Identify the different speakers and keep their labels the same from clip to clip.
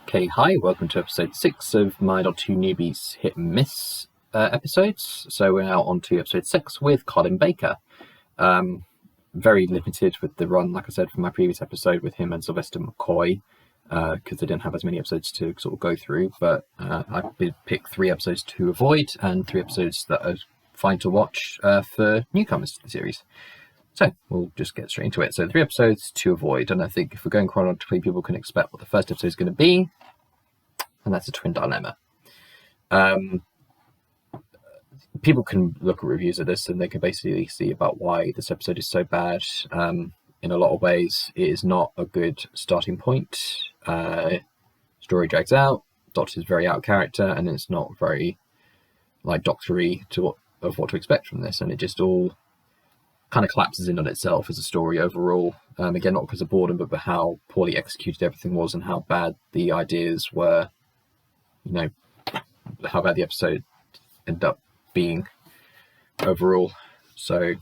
Speaker 1: Okay, hi, welcome to episode 6 of my .2 Newbies Hit and Miss episodes. So we're now on to episode 6 with Colin Baker. Very limited with the run, like I said, from my previous episode with him and Sylvester McCoy, because they didn't have as many episodes to sort of go through, but I picked 3 episodes to avoid and 3 episodes that are fine to watch for newcomers to the series. So we'll just get straight into it. So 3 episodes to avoid, and I think if we're going chronologically, people can expect what the first episode is going to be, and that's a twin dilemma. People can look at reviews of this and they can basically see about why this episode is so bad. In a lot of ways, it is not a good starting point. Story drags out, Doctor's very out of character, and it's not very like doctor-y of what to expect from this, and it just all kind of collapses in on itself as a story overall. Again, not because of boredom, but how poorly executed everything was and how bad the ideas were, how bad the episode ended up being overall. So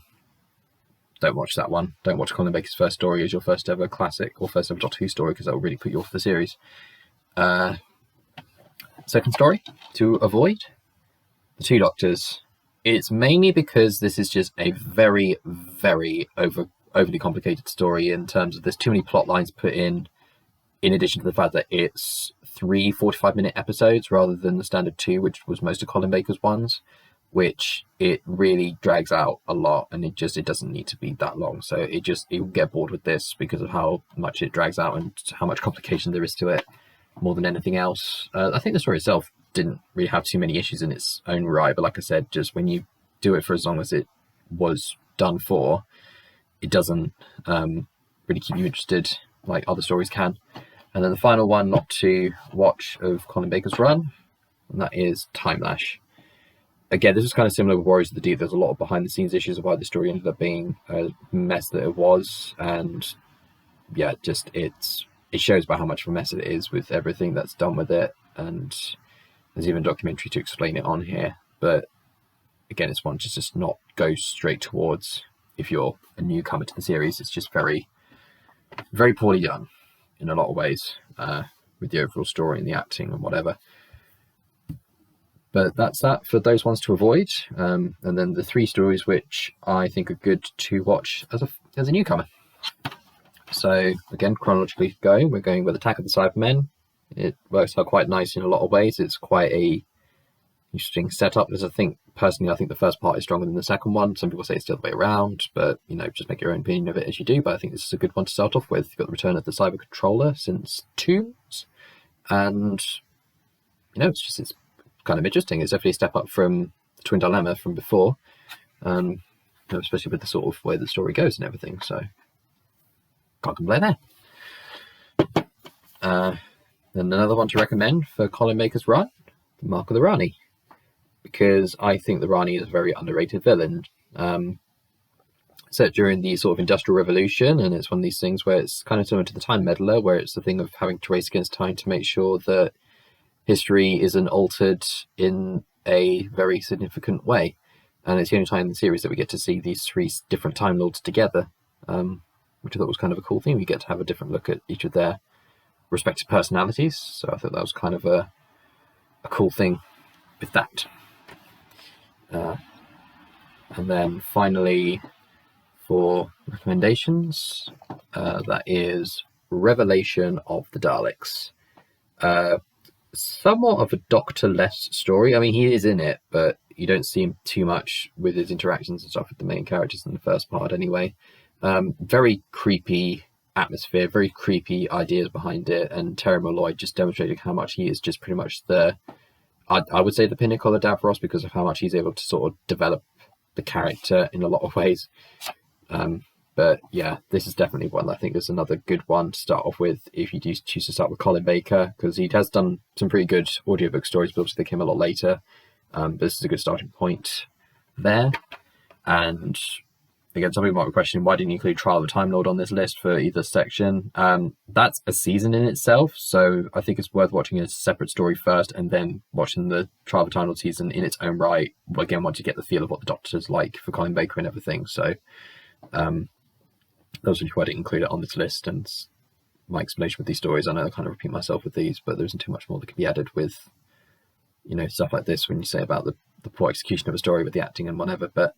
Speaker 1: don't watch that one. Don't watch Colin Baker's first story as your first ever classic or first ever Doctor Who story, because that will really put you off the series. Second story to avoid, The Two Doctors. It's mainly because this is just a very, very overly complicated story in terms of there's too many plot lines put in addition to the fact that it's 3 45-minute episodes rather than the standard 2, which was most of Colin Baker's ones, which it really drags out a lot, and it doesn't need to be that long. So you'll get bored with this because of how much it drags out and how much complication there is to it more than anything else. I think the story itself didn't really have too many issues in its own right, but like I said, just when you do it for as long as it was done for, it doesn't really keep you interested like other stories can. And then the final one not to watch of Colin Baker's run, and that is Time Lash. Again, this is kind of similar with Warriors of the Deep. There's a lot of behind the scenes issues of why the story ended up being a mess that it was, and yeah, it shows by how much of a mess it is with everything that's done with it, and there's even a documentary to explain it on here. But again, it's one to just not go straight towards if you're a newcomer to the series. It's just very, very poorly done in a lot of ways, with the overall story and the acting and whatever. But that's that for those ones to avoid. And then the 3 stories which I think are good to watch as a newcomer. So again, chronologically going, we're going with Attack of the Cybermen. It works out quite nice in a lot of ways. It's quite a interesting setup. As I think the first part is stronger than the second one. Some people say it's the other way around, but just make your own opinion of it as you do. But I think this is a good one to start off with. You've got the return of the Cyber Controller since Tombs, and it's kind of interesting. It's definitely a step up from the Twin Dilemma from before, especially with the sort of way the story goes and everything. So can't complain there. Then another one to recommend for Colin Baker's run, The Mark of the Ronnie, because I think the Ronnie is a very underrated villain. Set during the sort of Industrial Revolution, and it's one of these things where it's kind of similar to the Time Meddler, where it's the thing of having to race against time to make sure that history isn't altered in a very significant way. And it's the only time in the series that we get to see these 3 different Time Lords together, which I thought was kind of a cool thing. We get to have a different look at each of their respective personalities, so I thought that was kind of a cool thing with that. And then finally, for recommendations, that is Revelation of the Daleks. Somewhat of a Doctor-less story. I mean, he is in it, but you don't see him too much with his interactions and stuff with the main characters in the first part anyway. Very creepy atmosphere, very creepy ideas behind it, and Terry Molloy just demonstrating how much he is just pretty much I would say the pinnacle of Davros, because of how much he's able to sort of develop the character in a lot of ways. But yeah, this is definitely one that I think is another good one to start off with if you do choose to start with Colin Baker, because he has done some pretty good audiobook stories, but obviously they came a lot later. But this is a good starting point there. And again, some people might be questioning, why didn't you include Trial of a Time Lord on this list for either section? That's a season in itself, so I think it's worth watching a separate story first and then watching the Trial of a Time Lord season in its own right. Again, once you get the feel of what the Doctor's like for Colin Baker and everything. So those are why I didn't include it on this list. And my explanation with these stories. I know I kind of repeat myself with these, but there isn't too much more that can be added with, you know, stuff like this when you say about the poor execution of a story with the acting and whatever. But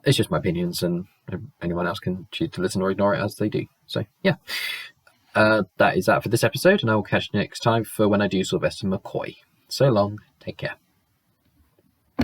Speaker 1: it's just my opinions, and anyone else can choose to listen or ignore it as they do. So yeah, that is that for this episode, and I will catch you next time for when I do Sylvester McCoy. So long, take care.